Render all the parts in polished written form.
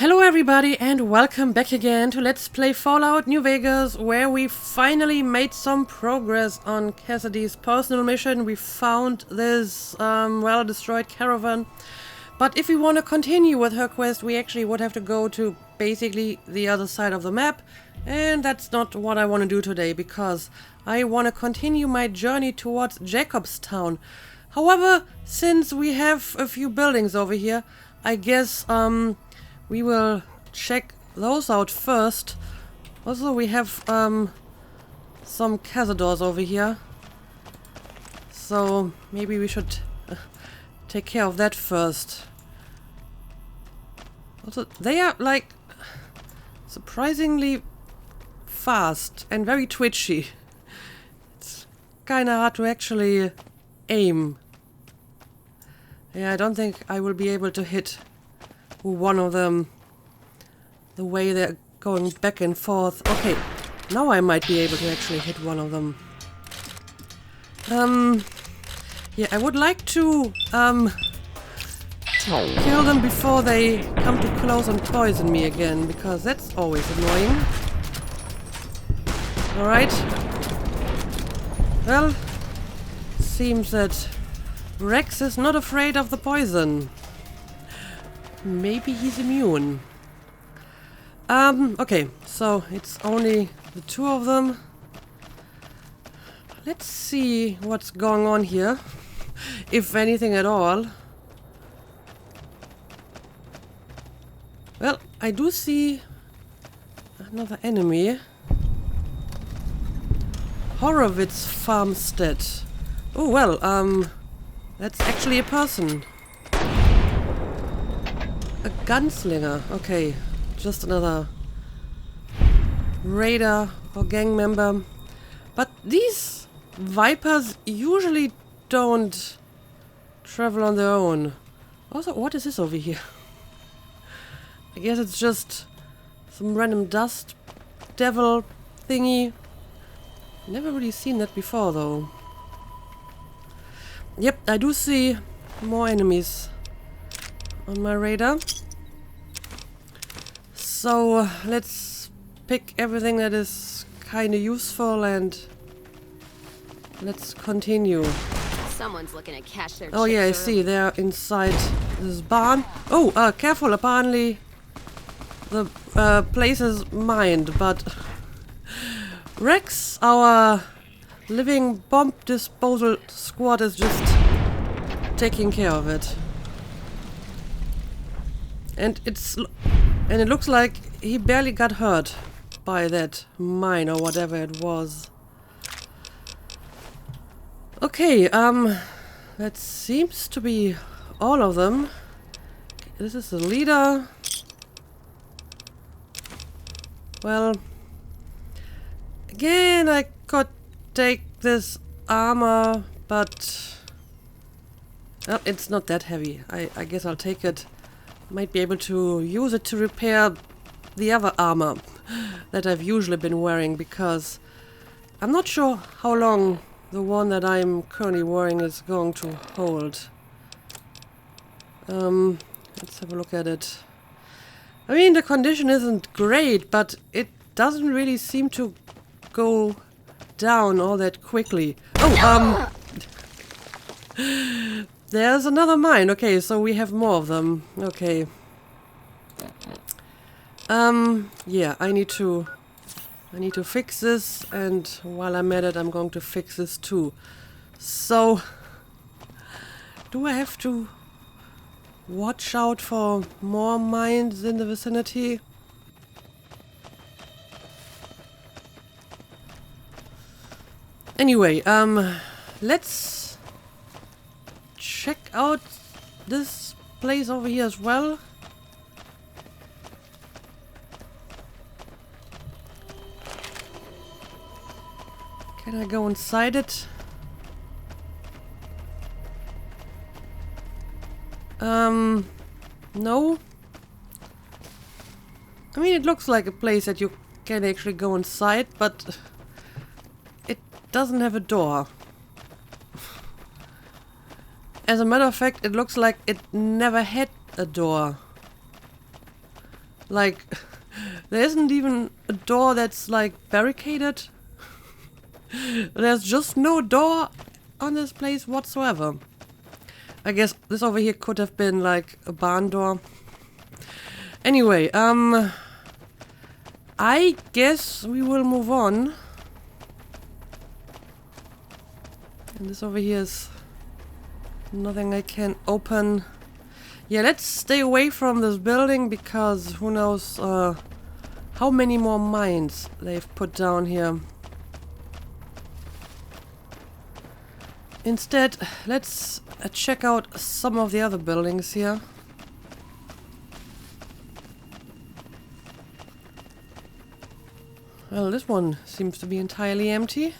Hello everybody and welcome back again to Let's Play Fallout New Vegas, where we finally made some progress on Cassidy's personal mission. We found this well-destroyed caravan, but if we want to continue with her quest we actually would have to go to basically the other side of the map, and that's not what I want to do today because I want to continue my journey towards Jacobstown. However, since we have a few buildings over here, I guess we will check those out first. Also, we have some cazadors over here, so maybe we should take care of that first. Also, they are like surprisingly fast and very twitchy. It's kind of hard to actually aim. Yeah, I don't think I will be able to hit one of them the way they're going back and forth. Okay, now I might be able to actually hit one of them. Yeah, I would like to kill them before they come too close and poison me again, because that's always annoying. Alright. Well, seems that Rex is not afraid of the poison. Maybe he's immune. Okay, so it's only the two of them. Let's see what's going on here, if anything at all. Well, I do see another enemy. Horowitz Farmstead. Oh, well, that's actually a person. A gunslinger. Okay, just another raider or gang member. But these Vipers usually don't travel on their own. Also, what is this over here? I guess it's just some random dust devil thingy. Never really seen that before though. Yep, I do see more enemies on my radar. So let's pick everything that is kind of useful and let's continue. Someone's looking to cash their Oh yeah, I chips see. They're inside this barn. Oh, careful. Apparently the place is mined, but Rex, our living bomb disposal squad, is just taking care of it. And it looks like he barely got hurt by that mine or whatever it was. Okay, that seems to be all of them. This is the leader. Well, again, I could take this armor, but well, it's not that heavy. I guess I'll take it. Might be able to use it to repair the other armor that I've usually been wearing, because I'm not sure how long the one that I'm currently wearing is going to hold. Let's have a look at it. I mean, the condition isn't great, but it doesn't really seem to go down all that quickly. Oh, there's another mine. Okay, so we have more of them. Okay. Yeah, I need to fix this, and while I'm at it, I'm going to fix this too. So, do I have to watch out for more mines in the vicinity? Anyway, let's check out this place over here as well. Can I go inside it? No. I mean, it looks like a place that you can actually go inside, but it doesn't have a door. As a matter of fact, it looks like it never had a door. Like, there isn't even a door that's like barricaded. There's just no door on this place whatsoever. I guess this over here could have been like a barn door. Anyway, I guess we will move on. And this over here is nothing I can open. Yeah, let's stay away from this building because who knows how many more mines they've put down here. Instead, let's check out some of the other buildings here. Well, this one seems to be entirely empty.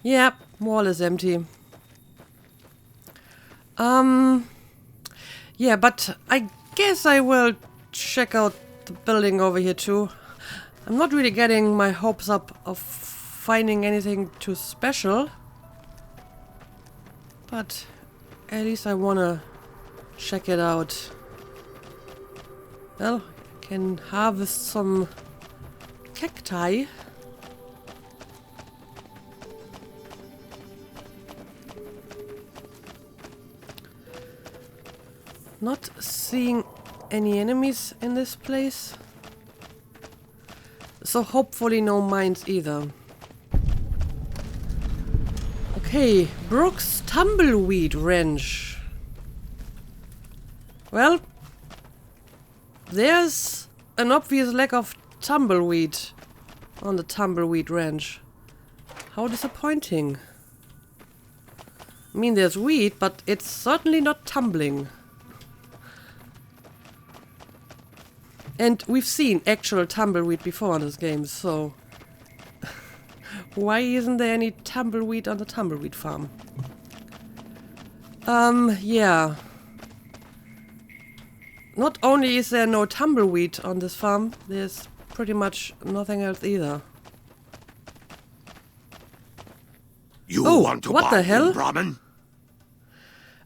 Yeah, wall is empty. Yeah, but I guess I will check out the building over here too. I'm not really getting my hopes up of finding anything too special. But at least I wanna check it out. Well, I can harvest some cacti. Not seeing any enemies in this place. So hopefully no mines either. Okay, Brooks Tumbleweed Ranch. Well, there's an obvious lack of tumbleweed on the Tumbleweed Ranch. How disappointing. I mean, there's wheat, but it's certainly not tumbling. And we've seen actual tumbleweed before in this game, so why isn't there any tumbleweed on the tumbleweed farm? Yeah. Not only is there no tumbleweed on this farm, there's pretty much nothing else either. You Oh, want to what buy the hell? Brahmin?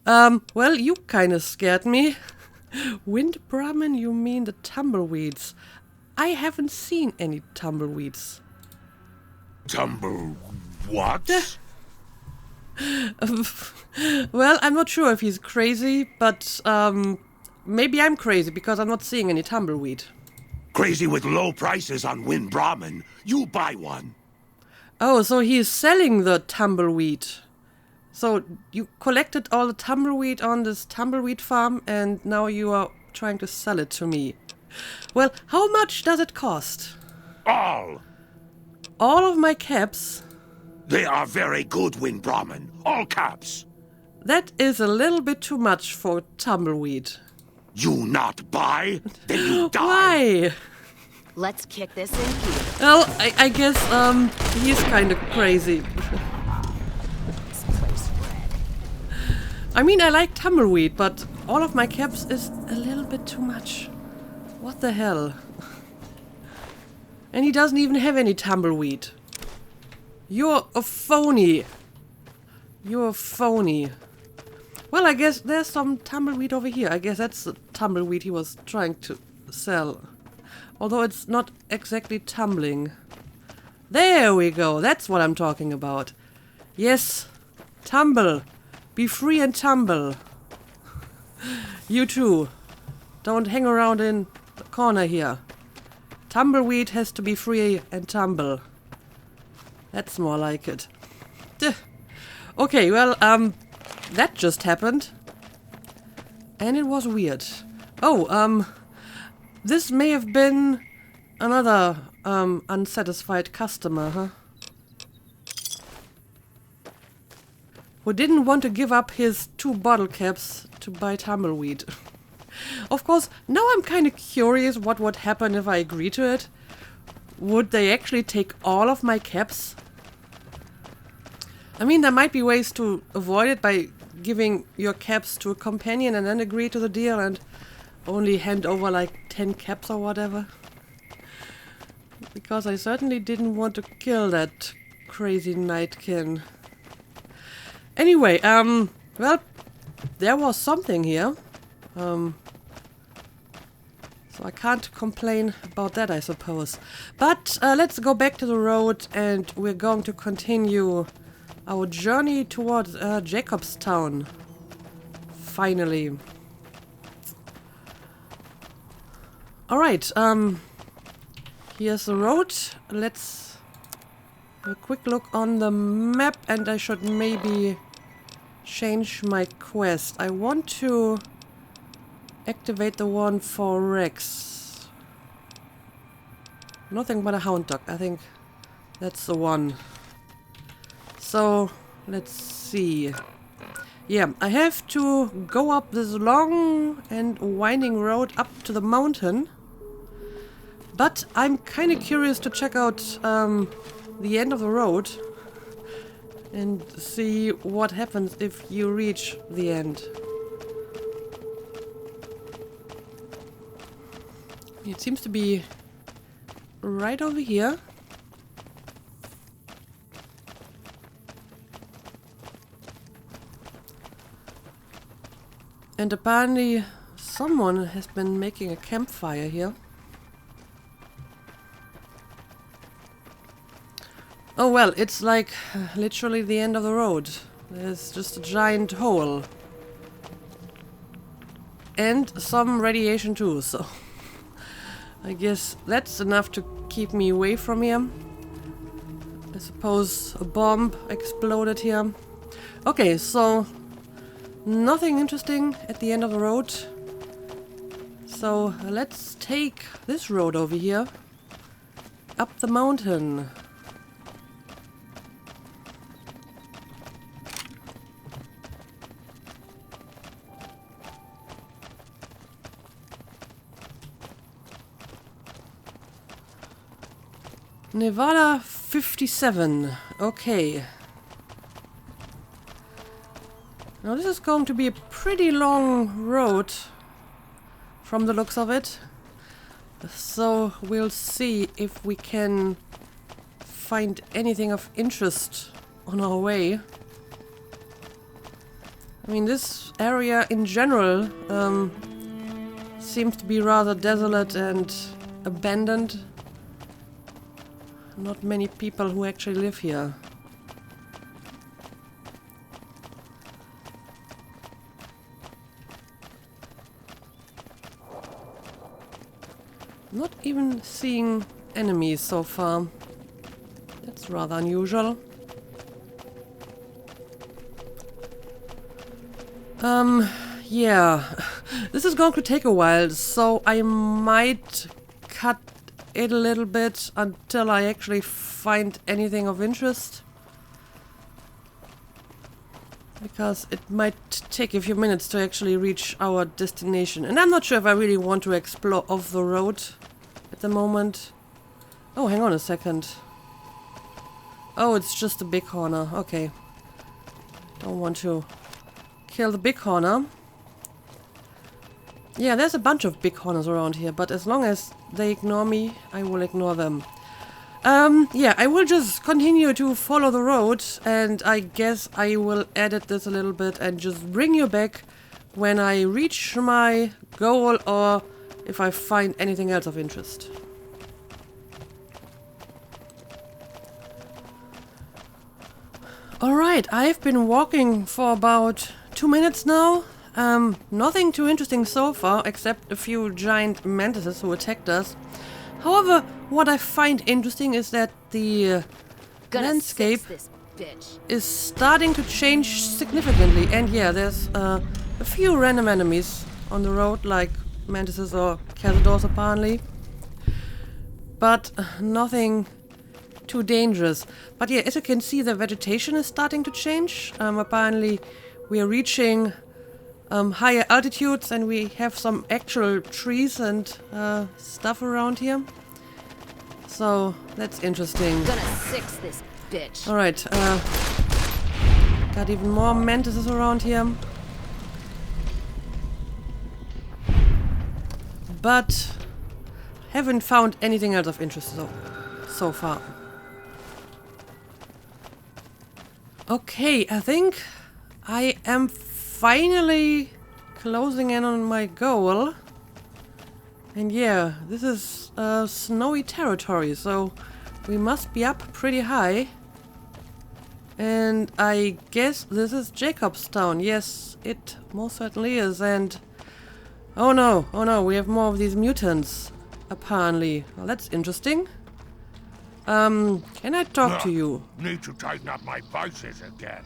Well, you kinda scared me. Wind Brahmin, you mean the tumbleweeds? I haven't seen any tumbleweeds. What? Well, I'm not sure if he's crazy, but maybe I'm crazy because I'm not seeing any tumbleweed. Crazy with low prices on Wind Brahmin. You buy one. Oh, so he's selling the tumbleweed. So you collected all the tumbleweed on this tumbleweed farm and now you are trying to sell it to me. Well, how much does it cost? All. All of my caps? They are very good, Wind Brahmin. All caps. That is a little bit too much for tumbleweed. You not buy? Then you die. Why? Let's kick this in gear. Well, I guess he's kind of crazy. This place red. I mean, I like tumbleweed, but all of my caps is a little bit too much. What the hell? And he doesn't even have any tumbleweed. You're a phony. You're a phony. Well, I guess there's some tumbleweed over here. I guess that's the tumbleweed he was trying to sell. Although it's not exactly tumbling. There we go. That's what I'm talking about. Yes. Tumble. Be free and tumble. You too. Don't hang around in the corner here. Tumbleweed has to be free and tumble. That's more like it. Duh. Okay, well, that just happened. And it was weird. Oh, this may have been another, unsatisfied customer, huh? Who didn't want to give up his 2 bottle caps to buy tumbleweed. Of course, now I'm kind of curious what would happen if I agree to it. Would they actually take all of my caps? I mean, there might be ways to avoid it by giving your caps to a companion and then agree to the deal and only hand over like 10 caps or whatever. Because I certainly didn't want to kill that crazy nightkin. Anyway, well, there was something here. So I can't complain about that, I suppose. But let's go back to the road and we're going to continue our journey towards Jacobstown. Finally. Alright, here's the road. Let's have a quick look on the map and I should maybe change my quest. I want to activate the one for Rex. Nothing but a hound dog. I think that's the one. So, let's see. Yeah, I have to go up this long and winding road up to the mountain. But I'm kind of curious to check out the end of the road and see what happens if you reach the end. It seems to be right over here. And apparently someone has been making a campfire here. Oh well, it's like literally the end of the road. There's just a giant hole. And some radiation too, so I guess that's enough to keep me away from here. I suppose a bomb exploded here. Okay, so nothing interesting at the end of the road. So let's take this road over here up the mountain. Nevada 57. Okay. Now this is going to be a pretty long road from the looks of it. So we'll see if we can find anything of interest on our way. I mean, this area in general seems to be rather desolate and abandoned. Not many people who actually live here. Not even seeing enemies so far. That's rather unusual. Yeah. This is going to take a while, so I might cut it a little bit until I actually find anything of interest. Because it might take a few minutes to actually reach our destination. And I'm not sure if I really want to explore off the road at the moment. Oh, hang on a second. Oh, it's just a bighorner. Okay. Don't want to kill the bighorner. Yeah, there's a bunch of bighorners around here, but as long as they ignore me, I will ignore them. Yeah, I will just continue to follow the road, and I guess I will edit this a little bit and just bring you back when I reach my goal or if I find anything else of interest. Alright, I've been walking for about 2 minutes now. Nothing too interesting so far, except a few giant mantises who attacked us. However, what I find interesting is that the landscape is starting to change significantly. And yeah, there's a few random enemies on the road, like mantises or cazadors apparently. But nothing too dangerous. But yeah, as you can see, the vegetation is starting to change. Apparently we are reaching higher altitudes and we have some actual trees and stuff around here. So that's interesting. Gonna six this bitch. Alright, got even more mantises around here. But haven't found anything else of interest so far. Okay, I think I am finally closing in on my goal. And yeah, this is snowy territory, so we must be up pretty high. And I guess this is Jacobstown. Yes, it most certainly is. And oh no, we have more of these mutants, apparently. Well, that's interesting. Can I talk to you? Need to tighten up my vices again.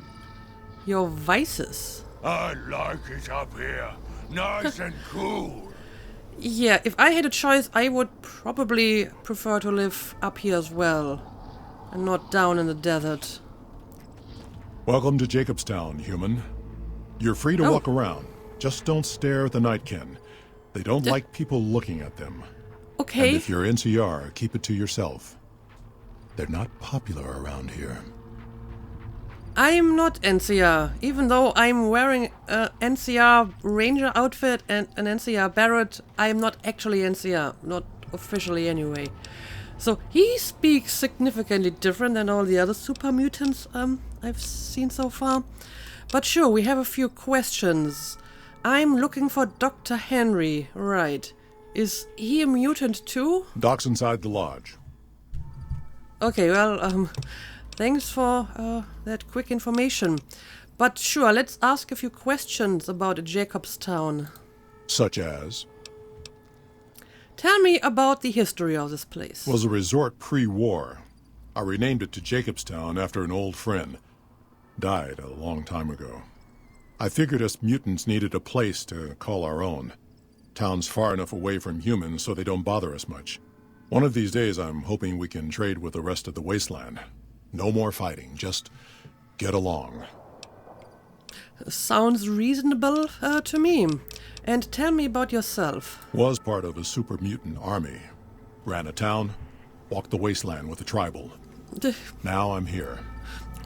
Your vices? I like it up here. Nice and cool. Yeah, if I had a choice, I would probably prefer to live up here as well. And not down in the desert. Welcome to Jacobstown, human. You're free to walk around. Just don't stare at the Nightkin. They don't like people looking at them. Okay. And if you're NCR, keep it to yourself. They're not popular around here. I'm not NCR, even though I'm wearing an NCR Ranger outfit and an NCR Barrett. I'm not actually NCR, not officially anyway. So he speaks significantly different than all the other super mutants I've seen so far. But sure, we have a few questions. I'm looking for Dr. Henry, right. Is he a mutant too? Doc's inside the lodge. Okay, well, thanks for that quick information. But sure, let's ask a few questions about Jacobstown. Such as? Tell me about the history of this place. Was a resort pre-war. I renamed it to Jacobstown after an old friend. Died a long time ago. I figured us mutants needed a place to call our own. Town's far enough away from humans so they don't bother us much. One of these days I'm hoping we can trade with the rest of the wasteland. No more fighting, just get along. Sounds reasonable to me. And tell me about yourself. Was part of a super mutant army. Ran a town, walked the wasteland with a tribal. Now I'm here.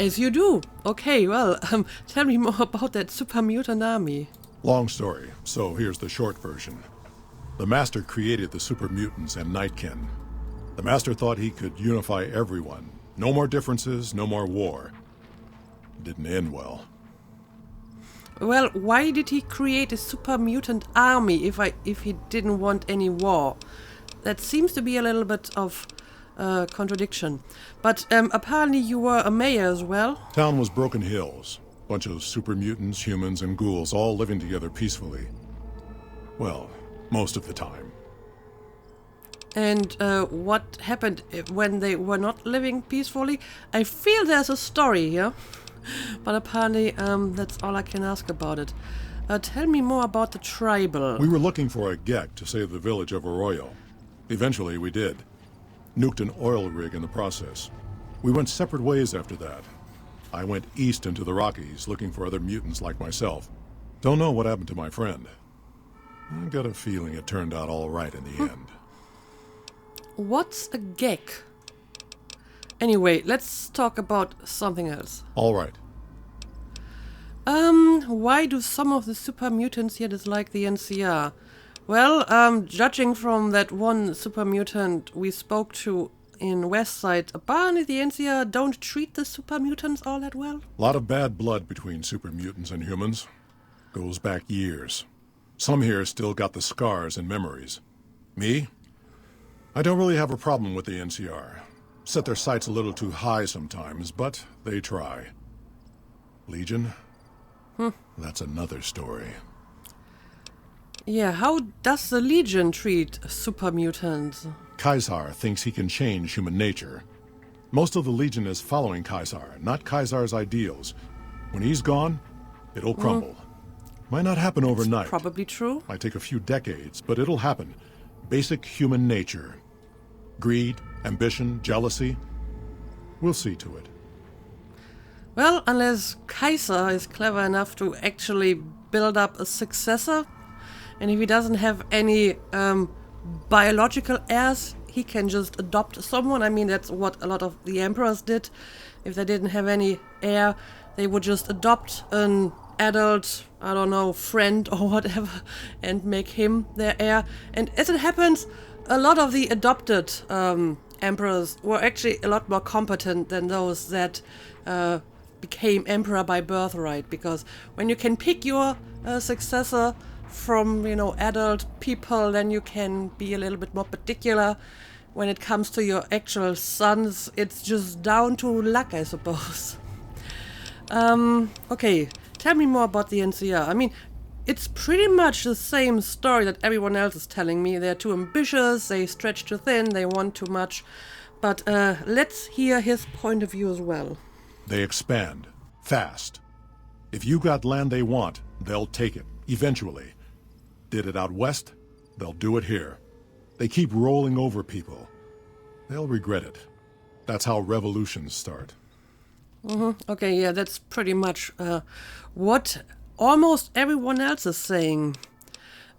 As you do. Okay, well, tell me more about that super mutant army. Long story, so here's the short version. The Master created the super mutants and Nightkin. The Master thought he could unify everyone. No more differences, no more war. Didn't end well. Well, why did he create a super mutant army if he didn't want any war? That seems to be a little bit of contradiction. But apparently you were a mayor as well. Town was Broken Hills. Bunch of super mutants, humans, and ghouls all living together peacefully. Well, most of the time. And what happened when they were not living peacefully? I feel there's a story here. But apparently, that's all I can ask about it. Tell me more about the tribal. We were looking for a Gek to save the village of Arroyo. Eventually, we did. Nuked an oil rig in the process. We went separate ways after that. I went east into the Rockies, looking for other mutants like myself. Don't know what happened to my friend. I got a feeling it turned out all right in the end. What's a Gek? Anyway, let's talk about something else. All right. Why do some of the super mutants here dislike the NCR? Well, judging from that one super mutant we spoke to in Westside, apparently the NCR don't treat the super mutants all that well. A lot of bad blood between super mutants and humans. Goes back years. Some here still got the scars and memories. Me? I don't really have a problem with the NCR. Set their sights a little too high sometimes, but they try. Legion? That's another story. Yeah, how does the Legion treat super mutants? Kaisar thinks he can change human nature. Most of the Legion is following Kaisar, not Kaisar's ideals. When he's gone, it'll crumble. Might not happen overnight. Probably true. Might take a few decades, but it'll happen. Basic human nature. Greed, ambition, jealousy. We'll see to it. Well, unless Kaiser is clever enough to actually build up a successor, and if he doesn't have any biological heirs, he can just adopt someone. I mean, that's what a lot of the emperors did. If they didn't have any heir, they would just adopt an adult, I don't know, friend or whatever, and make him their heir. And as it happens, a lot of the adopted emperors were actually a lot more competent than those that became emperor by birthright, because when you can pick your successor from, adult people, then you can be a little bit more particular. When it comes to your actual sons, it's just down to luck, I suppose. Okay, tell me more about the NCR. I mean, it's pretty much the same story that everyone else is telling me. They're too ambitious, they stretch too thin, they want too much. But let's hear his point of view as well. They expand. Fast. If you got land they want, they'll take it. Eventually. Did it out west? They'll do it here. They keep rolling over people. They'll regret it. That's how revolutions start. Okay, yeah, that's pretty much what almost everyone else is saying.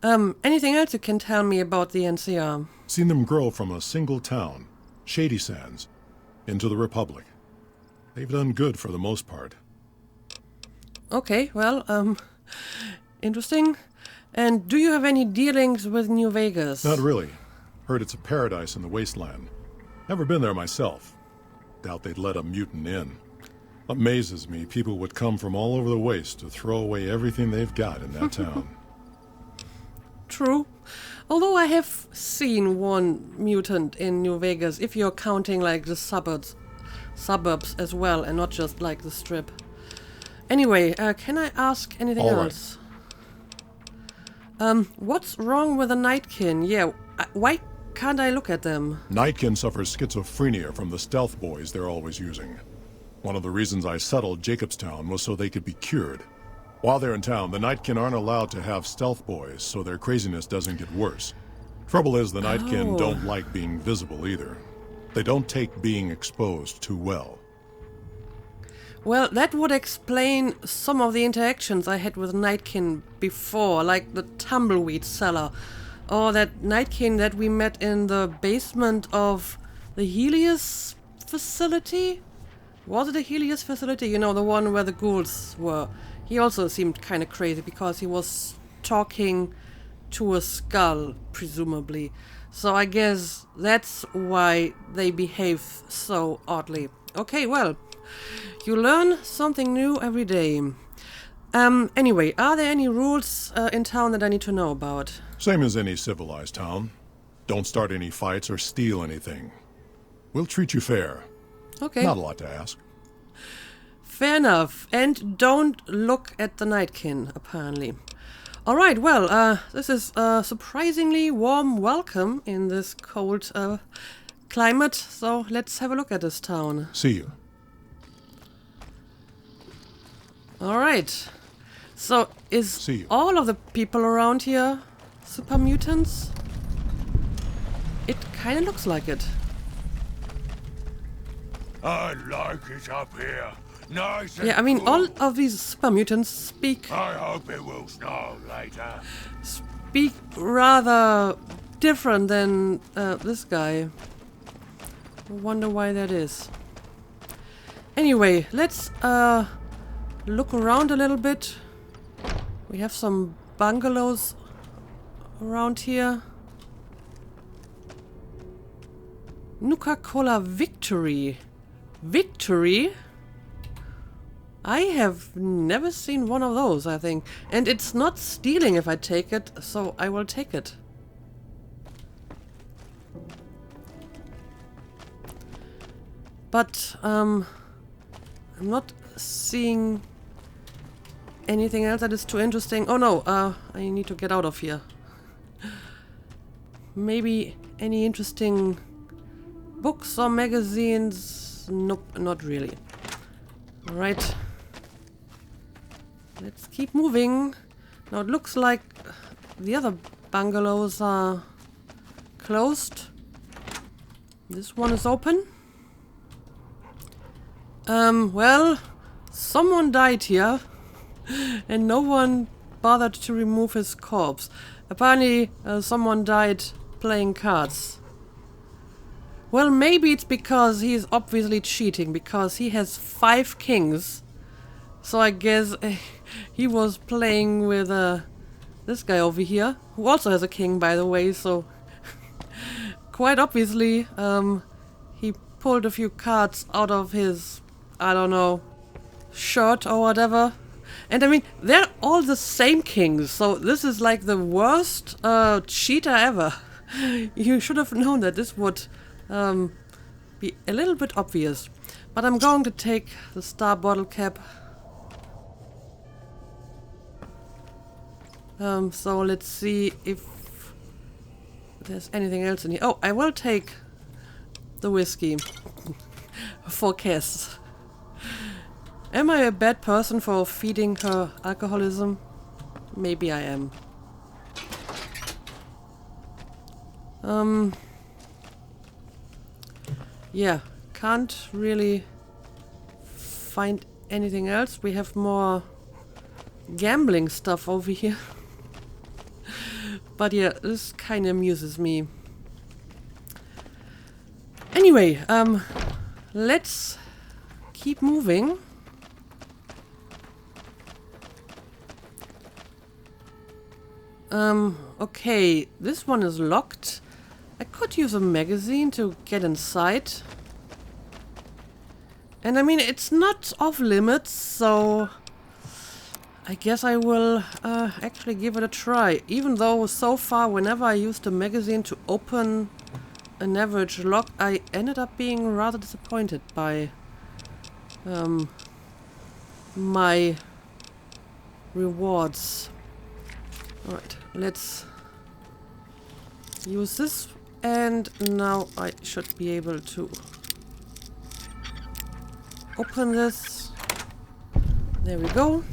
Anything else you can tell me about the NCR? Seen them grow from a single town, Shady Sands, into the Republic. They've done good for the most part. Okay, well, interesting. And do you have any dealings with New Vegas? Not really. Heard it's a paradise in the wasteland. Never been there myself. Doubt they'd let a mutant in. Amazes me people would come from all over the waste to throw away everything they've got in that town. True. Although I have seen one mutant in New Vegas, if you're counting like the suburbs as well, and not just like the strip. Anyway, can I ask anything All right. else? What's wrong with the Nightkin? Yeah, why can't I look at them? Nightkin suffers schizophrenia from the stealth boys they're always using. One of the reasons I settled Jacobstown was so they could be cured. While they're in town, the Nightkin aren't allowed to have stealth boys, so their craziness doesn't get worse. Trouble is, the Nightkin don't like being visible either. They don't take being exposed too well. Well, that would explain some of the interactions I had with Nightkin before, like the Tumbleweed cellar, or that Nightkin that we met in the basement of the Helios facility? Was it a Helios facility? You know, the one where the ghouls were. He also seemed kind of crazy because he was talking to a skull, presumably. So I guess that's why they behave so oddly. Okay, well, you learn something new every day. Anyway, are there any rules in town that I need to know about? Same as any civilized town. Don't start any fights or steal anything. We'll treat you fair. Okay. Not a lot to ask. Fair enough. And don't look at the Nightkin, apparently. Alright, well, this is a surprisingly warm welcome in this cold climate, so let's have a look at this town. See you. Alright. So, See you. all of the people around here super mutants? It kinda looks like it. I like it up here. Nice and Yeah, I mean, cool. all of these super mutants speak I hope it will snow later. rather different than this guy. I wonder why that is. Anyway, let's look around a little bit. We have some bungalows around here. Nuka-Cola Victory. Victory? I have never seen one of those, I think. And it's not stealing if I take it, so I will take it. But, I'm not seeing anything else that is too interesting. Oh no, I need to get out of here. Maybe any interesting books or magazines? Nope, not really. Alright. Let's keep moving. Now it looks like the other bungalows are closed. This one is open. Well, someone died here and no one bothered to remove his corpse. Apparently, someone died playing cards. Well, maybe it's because he's obviously cheating, because he has 5 kings. So I guess he was playing with this guy over here, who also has a king, by the way, so quite obviously he pulled a few cards out of his, I don't know, shirt or whatever. And I mean, they're all the same kings, so this is like the worst cheater ever. You should have known that this would be a little bit obvious. But I'm going to take the star bottle cap. So let's see if there's anything else in here. Oh, I will take the whiskey for Cass. Am I a bad person for feeding her alcoholism? Maybe I am. Yeah, can't really find anything else. We have more gambling stuff over here. But yeah, this kind of amuses me. Anyway, let's keep moving. Okay, this one is locked. I could use a magazine to get inside. And I mean, it's not off limits, so I guess I will actually give it a try. Even though so far, whenever I used a magazine to open an average lock, I ended up being rather disappointed by my rewards. Alright, let's use this, and now I should be able to open this. There we go.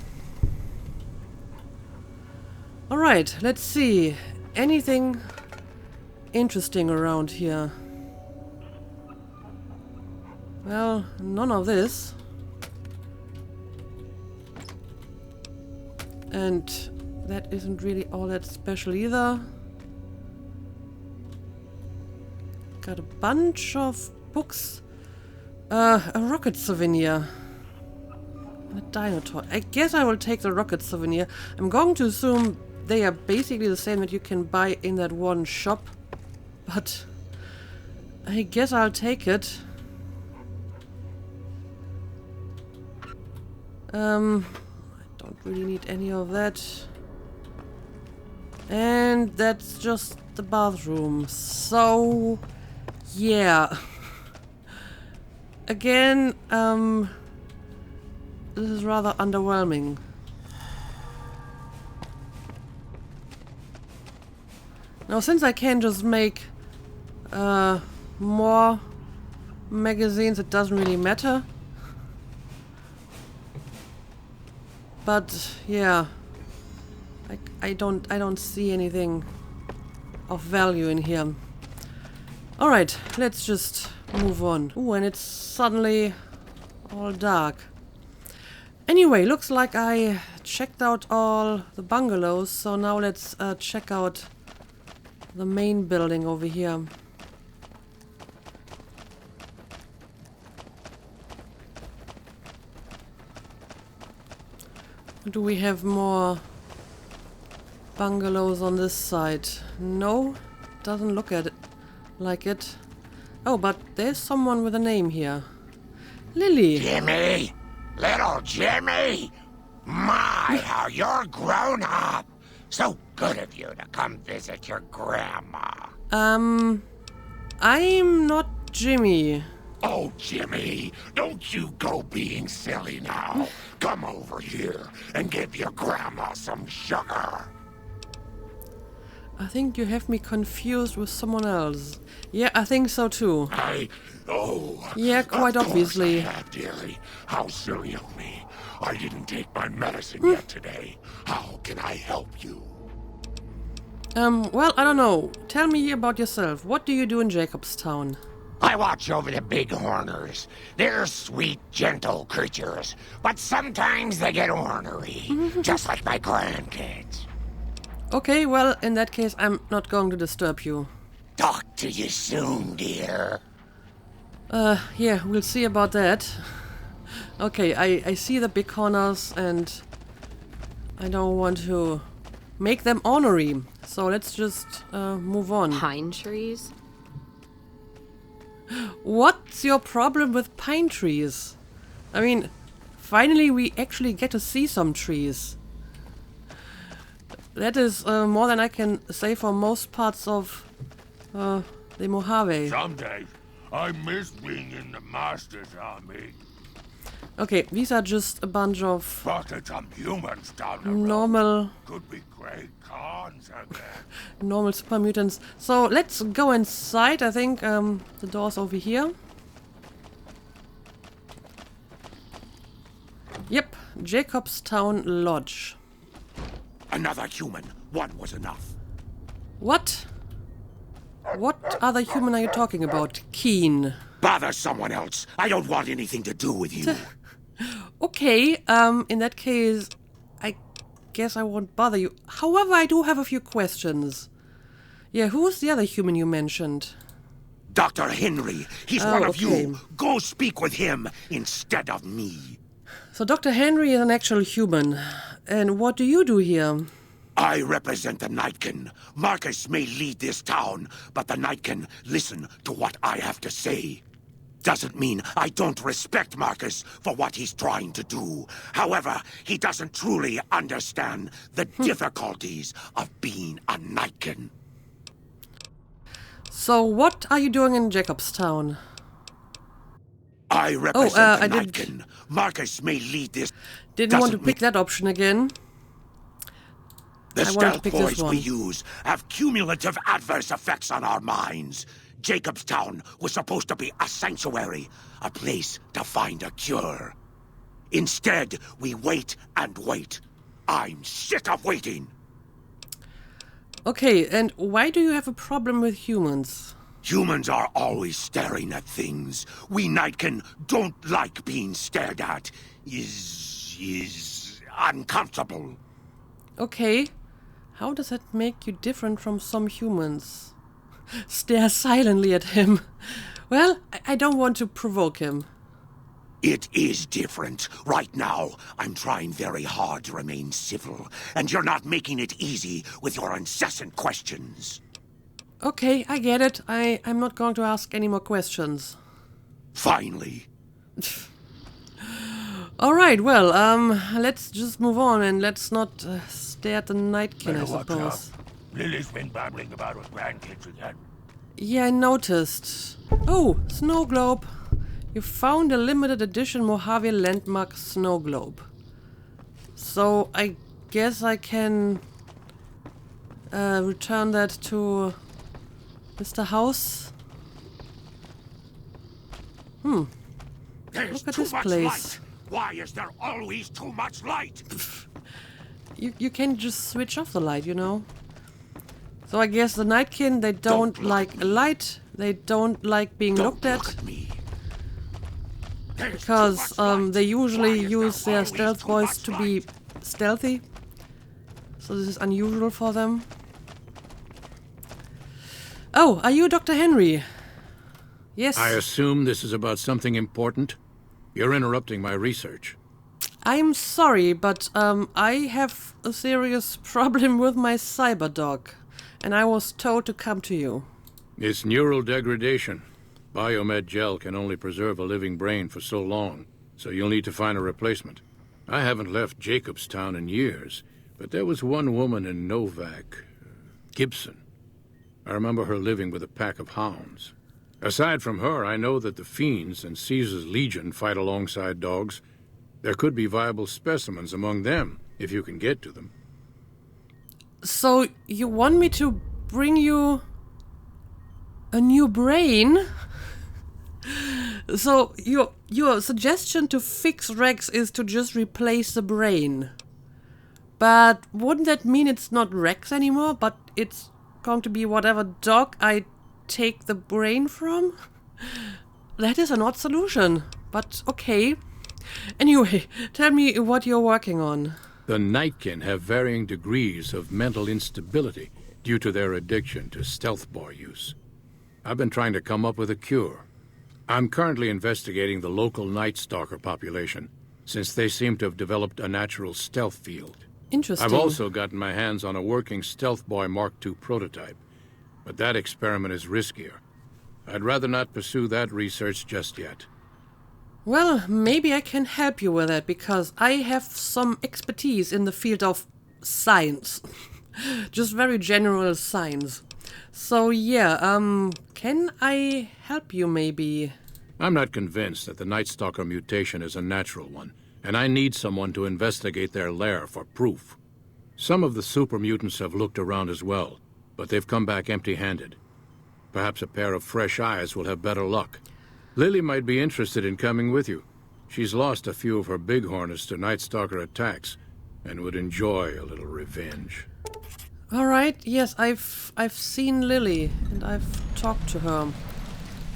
Alright, let's see. Anything interesting around here? Well, none of this. And that isn't really all that special either. Got a bunch of books. A rocket souvenir. And a dino toy. I guess I will take the rocket souvenir. I'm going to assume they are basically the same that you can buy in that one shop. But I guess I'll take it. I don't really need any of that. And that's just the bathroom. So, yeah. Again, this is rather underwhelming. Now, since I can just make more magazines, it doesn't really matter. But yeah, I don't see anything of value in here. All right, let's just move on. Ooh, and it's suddenly all dark. Anyway, looks like I checked out all the bungalows, so now let's check out the main building over here. Do we have more bungalows on this side? No, doesn't look at it like it. Oh, but there's someone with a name here. Lily. Jimmy! Little Jimmy! My, how you're grown up! So good of you to come visit your grandma. I'm not Jimmy. Oh, Jimmy, don't you go being silly now. Come over here and give your grandma some sugar. I think you have me confused with someone else. Yeah, I think so too. Yeah, quite obviously. Of course I have, dearie. How silly of me. I didn't take my medicine yet today. How can I help you? Well, I don't know. Tell me about yourself. What do you do in Jacobstown? I watch over the bighorners. They're sweet, gentle creatures, but sometimes they get ornery, just like my grandkids. Okay, well, in that case, I'm not going to disturb you. Talk to you soon, dear. Yeah, we'll see about that. Okay, I see the bighorners, and I don't want to make them ornery. So let's just move on. Pine trees? What's your problem with pine trees? I mean, Finally, we actually get to see some trees. That is more than I can say for most parts of the Mojave. Some days, I miss being in the Master's army. Okay, these are just a bunch of Spotted some humans down the road. normal Could be great cons again. normal super mutants. So let's go inside. I think the door's over here. Yep, Jacobstown Lodge. Another human. One was enough. What? What other human are you talking about? Keen. Bother someone else. I don't want anything to do with you. Okay, in that case, I guess I won't bother you. However, I do have a few questions. Yeah, who's the other human you mentioned? Dr. Henry. He's Oh, one of okay. you. Go speak with him instead of me. So Dr. Henry is an actual human. And what do you do here? I represent the Nightkin. Marcus may lead this town, but the Nightkin listen to what I have to say. Doesn't mean I don't respect Marcus for what he's trying to do. However, he doesn't truly understand the difficulties of being a Nightkin. So what are you doing in Jacobstown? I represent the I didn't- Nightkin. Marcus may lead this. Didn't want to Doesn't pick that option again. The I wanted to stealth pick this boys we one. use have cumulative adverse effects on our minds. Jacobstown was supposed to be a sanctuary, a place to find a cure. Instead, we wait and wait. I'm sick of waiting. Okay, and why do you have a problem with humans? Humans are always staring at things. We Nightkin don't like being stared at. Is uncomfortable. Okay, how does that make you different from some humans? Stare silently at him. Well, I don't want to provoke him. It is different. Right now, I'm trying very hard to remain civil, and you're not making it easy with your incessant questions. Okay, I get it. I'm not going to ask any more questions. Finally. Alright, well, let's just move on and let's not stare at the Nightkin, I suppose. Lily's been babbling about her grandkids again. Yeah, I noticed. Oh, snow globe. You found a limited edition Mojave landmark snow globe. So I guess I can return that to Mr. House. There's Look at too this much place. light. Why is there always too much light? You can just switch off the light, you know. So I guess the Nightkin, they don't look like at a me. light. They don't like being Don't looked at. look at me. There's too Because much light. they usually Why is there use their always stealth too voice much to be light? stealthy. So this is unusual for them. Oh, are you Dr. Henry? Yes. I assume this is about something important? You're interrupting my research. I'm sorry, but I have a serious problem with my cyber dog. And I was told to come to you. It's neural degradation. Biomed gel can only preserve a living brain for so long, so you'll need to find a replacement. I haven't left Jacobstown in years, but there was one woman in Novak, Gibson. I remember her living with a pack of hounds. Aside from her, I know that the Fiends and Caesar's Legion fight alongside dogs. There could be viable specimens among them, if you can get to them. So you want me to bring you a new brain? So your suggestion to fix Rex is to just replace the brain. But wouldn't that mean it's not Rex anymore, but it's going to be whatever dog I take the brain from? That is an odd solution, but okay. Anyway, tell me what you're working on. The Nightkin have varying degrees of mental instability due to their addiction to stealth boy use. I've been trying to come up with a cure. I'm currently investigating the local Night Stalker population, since they seem to have developed a natural stealth field. Interesting. I've also gotten my hands on a working Stealth Boy Mark II prototype, but that experiment is riskier. I'd rather not pursue that research just yet. Well, maybe I can help you with that because I have some expertise in the field of science. Just very general science. So yeah, can I help you maybe? I'm not convinced that the Night Stalker mutation is a natural one, and I need someone to investigate their lair for proof. Some of the super mutants have looked around as well, but they've come back empty-handed. Perhaps a pair of fresh eyes will have better luck. Lily might be interested in coming with you. She's lost a few of her bighorners to Night Stalker attacks, and would enjoy a little revenge. All right, yes, I've seen Lily and I've talked to her.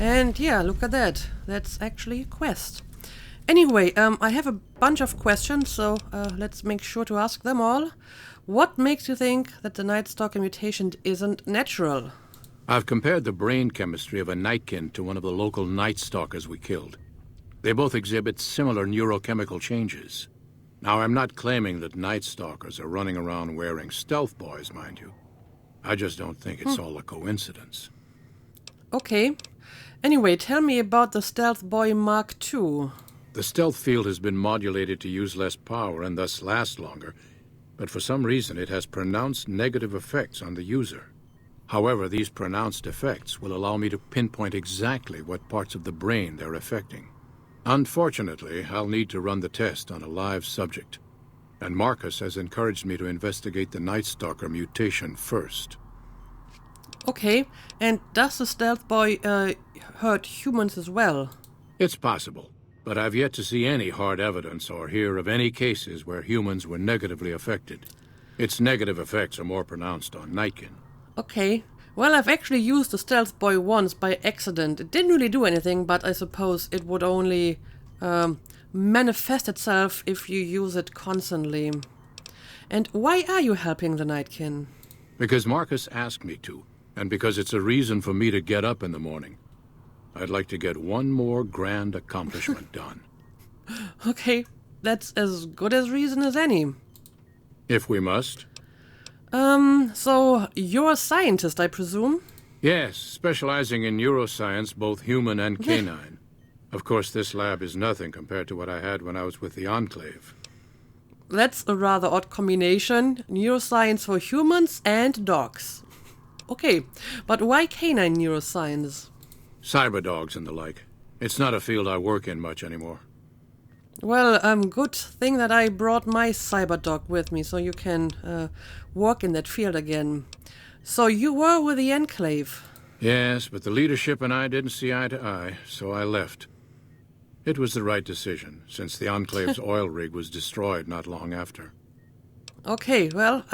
And yeah, look at that. That's actually a quest. Anyway, I have a bunch of questions, so let's make sure to ask them all. What makes you think that the Night Stalker mutation isn't natural? I've compared the brain chemistry of a Nightkin to one of the local Night Stalkers we killed. They both exhibit similar neurochemical changes. Now, I'm not claiming that Night Stalkers are running around wearing stealth boys, mind you. I just don't think it's all a coincidence. Okay. Anyway, tell me about the Stealth Boy Mark II. The stealth field has been modulated to use less power and thus last longer, but for some reason it has pronounced negative effects on the user. However, these pronounced effects will allow me to pinpoint exactly what parts of the brain they're affecting. Unfortunately, I'll need to run the test on a live subject, and Marcus has encouraged me to investigate the Night Stalker mutation first. Okay, and does the Stealth Boy hurt humans as well? It's possible, but I've yet to see any hard evidence or hear of any cases where humans were negatively affected. Its negative effects are more pronounced on Nightkin. Okay. Well, I've actually used the Stealth Boy once by accident. It didn't really do anything, but I suppose it would only manifest itself if you use it constantly. And why are you helping the Nightkin? Because Marcus asked me to, and because it's a reason for me to get up in the morning. I'd like to get one more grand accomplishment done. Okay, that's as good as reason as any. If we must. So you're a scientist, I presume? Yes, specializing in neuroscience, both human and canine. Of course, this lab is nothing compared to what I had when I was with the Enclave. That's a rather odd combination. Neuroscience for humans and dogs. Okay, but why canine neuroscience? Cyberdogs and the like. It's not a field I work in much anymore. Well, good thing that I brought my cyberdog with me, so you can work in that field again. So you were with the Enclave? Yes, but the leadership and I didn't see eye to eye, so I left. It was the right decision, since the Enclave's oil rig was destroyed not long after. Okay, well,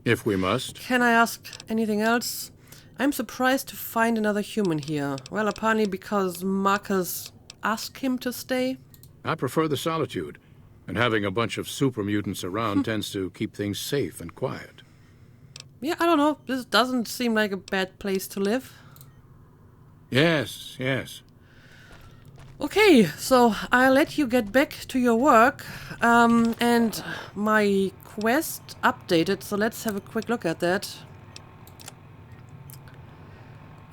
If we must. can I ask anything else? I'm surprised to find another human here. Well, apparently because Marcus asked him to stay. I prefer the solitude, and having a bunch of super mutants around tends to keep things safe and quiet. Yeah, I don't know. This doesn't seem like a bad place to live. Yes. Okay, so I'll let you get back to your work. And my quest updated, so let's have a quick look at that.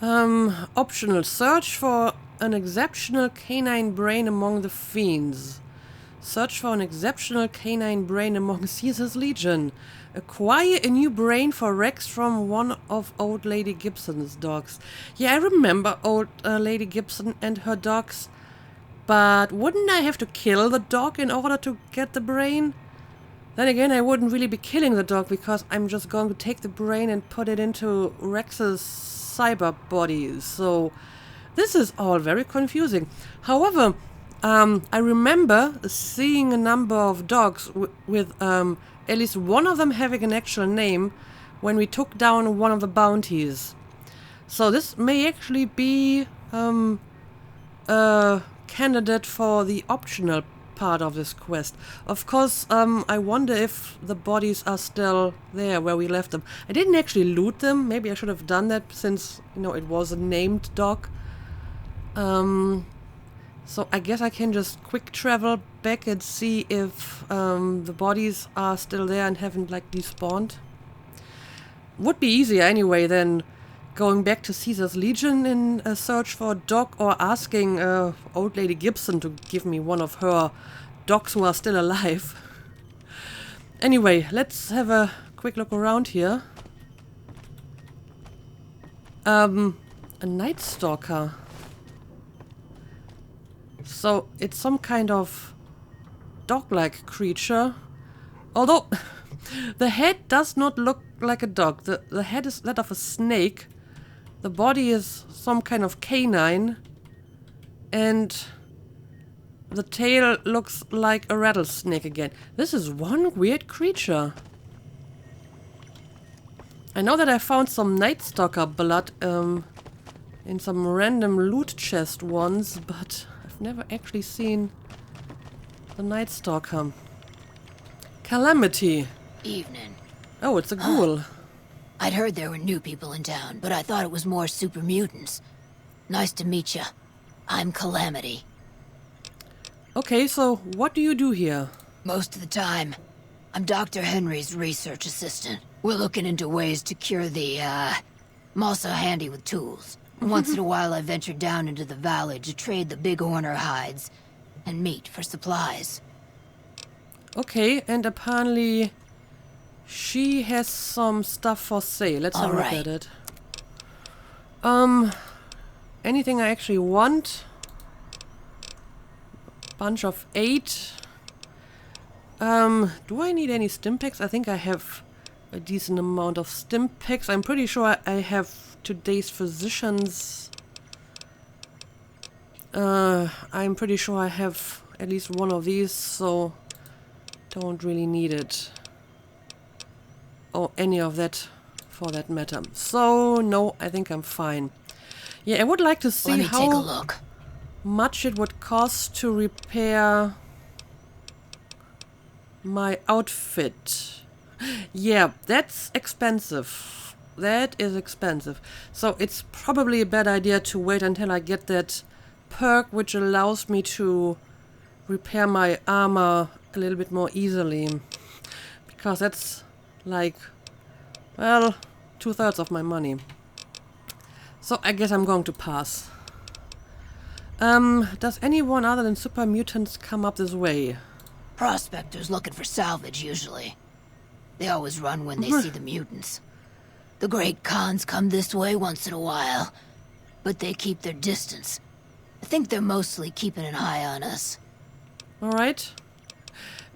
Optional. Search for an exceptional canine brain among the fiends. Search for an exceptional canine brain among Caesar's Legion. Acquire a new brain for Rex from one of Old Lady Gibson's dogs. Yeah, I remember Old Lady Gibson and her dogs. But wouldn't I have to kill the dog in order to get the brain? Then again, I wouldn't really be killing the dog because I'm just going to take the brain and put it into Rex's cyber body. So this is all very confusing. However, I remember seeing a number of dogs with at least one of them having an actual name when we took down one of the bounties. So this may actually be a candidate for the optional part of this quest. Of course, I wonder if the bodies are still there where we left them. I didn't actually loot them. Maybe I should have done that since, it was a named dog. So I guess I can just quick travel back and see if the bodies are still there and haven't despawned. Would be easier anyway than going back to Caesar's Legion in a search for a dog, or asking old lady Gibson to give me one of her dogs who are still alive. Anyway, let's have a quick look around here. A Night Stalker. So it's some kind of dog-like creature. Although the head does not look like a dog. The head is that of a snake. The body is some kind of canine. And the tail looks like a rattlesnake again. This is one weird creature. I know that I found some Night Stalker blood in some random loot chest once, but I've never actually seen the Night Stalker. Calamity. Evening. Oh, it's a ghoul. I'd heard there were new people in town, but I thought it was more super mutants. Nice to meet you. I'm Calamity. Okay, so what do you do here? Most of the time, I'm Dr. Henry's research assistant. We're looking into ways to cure the, I'm also handy with tools. Once in a while I venture down into the valley to trade the big horner hides and meat for supplies. Okay, and apparently she has some stuff for sale. Let's have a look at it. Anything I actually want? Bunch of 8. Do I need any stim packs? I think I have a decent amount of stim packs. I'm pretty sure I have today's physicians. I'm pretty sure I have at least one of these, so don't really need it. Or any of that for that matter. So, no, I think I'm fine. Yeah, I would like to see Let me how take a look. much it would cost to repair my outfit. Yeah, that's expensive. That is expensive. So it's probably a bad idea to wait until I get that perk which allows me to repair my armor a little bit more easily. Because that's like, well, 2/3 of my money. So I guess I'm going to pass. Does anyone other than super mutants come up this way? Prospectors looking for salvage, usually. They always run when they see the mutants. The great Khans come this way once in a while, but they keep their distance. I think they're mostly keeping an eye on us. Alright.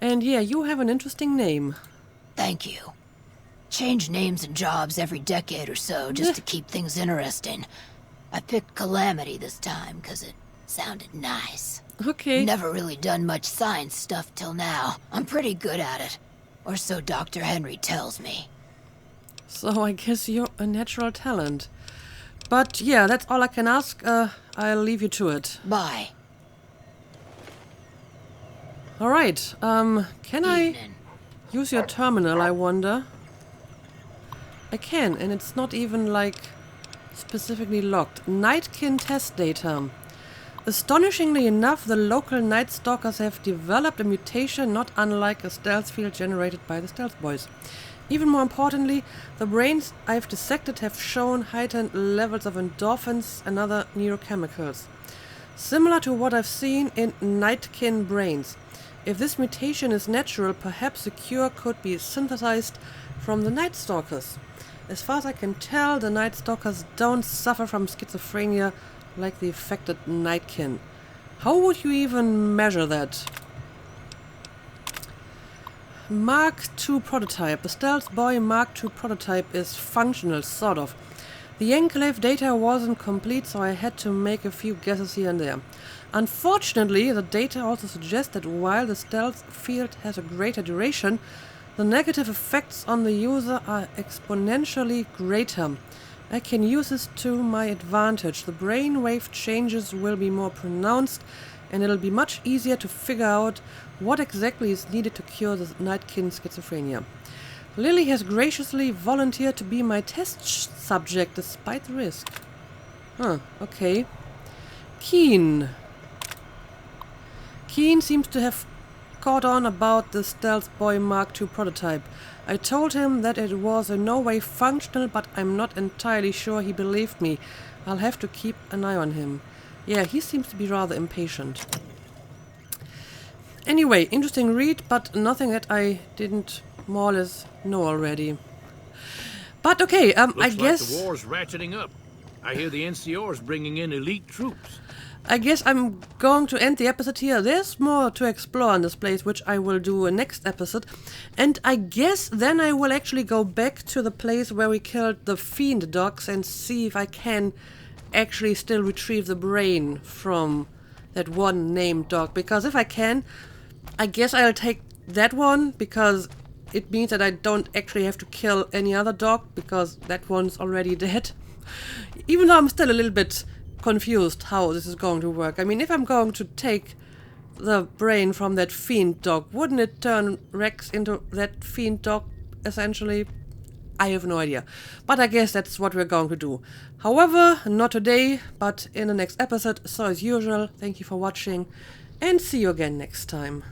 And yeah, you have an interesting name. Thank you. Change names and jobs every decade or so just to keep things interesting. I picked Calamity this time because it sounded nice. Okay. Never really done much science stuff till now. I'm pretty good at it. Or so Dr. Henry tells me. So I guess you're a natural talent. But yeah, that's all I can ask. I'll leave you to it. Bye. Alright, can I use your terminal, I wonder? I can, and it's not even, like, specifically locked. Nightkin test data. Astonishingly enough, the local Night Stalkers have developed a mutation not unlike a stealth field generated by the Stealth Boys. Even more importantly, the brains I've dissected have shown heightened levels of endorphins and other neurochemicals. Similar to what I've seen in Nightkin brains. If this mutation is natural, perhaps a cure could be synthesized from the Night Stalkers. As far as I can tell, the Night Stalkers don't suffer from schizophrenia like the affected Nightkin. How would you even measure that? Mark II prototype. The Stealth Boy Mark II prototype is functional, sort of. The Enclave data wasn't complete, so I had to make a few guesses here and there. Unfortunately, the data also suggests that while the stealth field has a greater duration, the negative effects on the user are exponentially greater. I can use this to my advantage. The brainwave changes will be more pronounced, and it'll be much easier to figure out what exactly is needed to cure the Nightkin schizophrenia. Lily has graciously volunteered to be my test subject despite the risk. Huh, okay. Keen. Keen seems to have caught on about the Stealth Boy Mark II prototype. I told him that it was in no way functional, but I'm not entirely sure he believed me. I'll have to keep an eye on him. Yeah, he seems to be rather impatient. Anyway, interesting read, but nothing that I didn't more or less know already. But okay, I guess... Looks like the war's ratcheting up. I hear the NCR's bringing in elite troops. I guess I'm going to end the episode here. There's more to explore in this place, which I will do in next episode. And I guess then I will actually go back to the place where we killed the fiend dogs and see if I can actually still retrieve the brain from that one named dog. Because if I can, I guess I'll take that one, because it means that I don't actually have to kill any other dog, because that one's already dead. Even though I'm still a little bit confused how this is going to work. I mean, if I'm going to take the brain from that fiend dog, wouldn't it turn Rex into that fiend dog, essentially? I have no idea. But I guess that's what we're going to do. However, not today, but in the next episode. So as usual, thank you for watching, and see you again next time.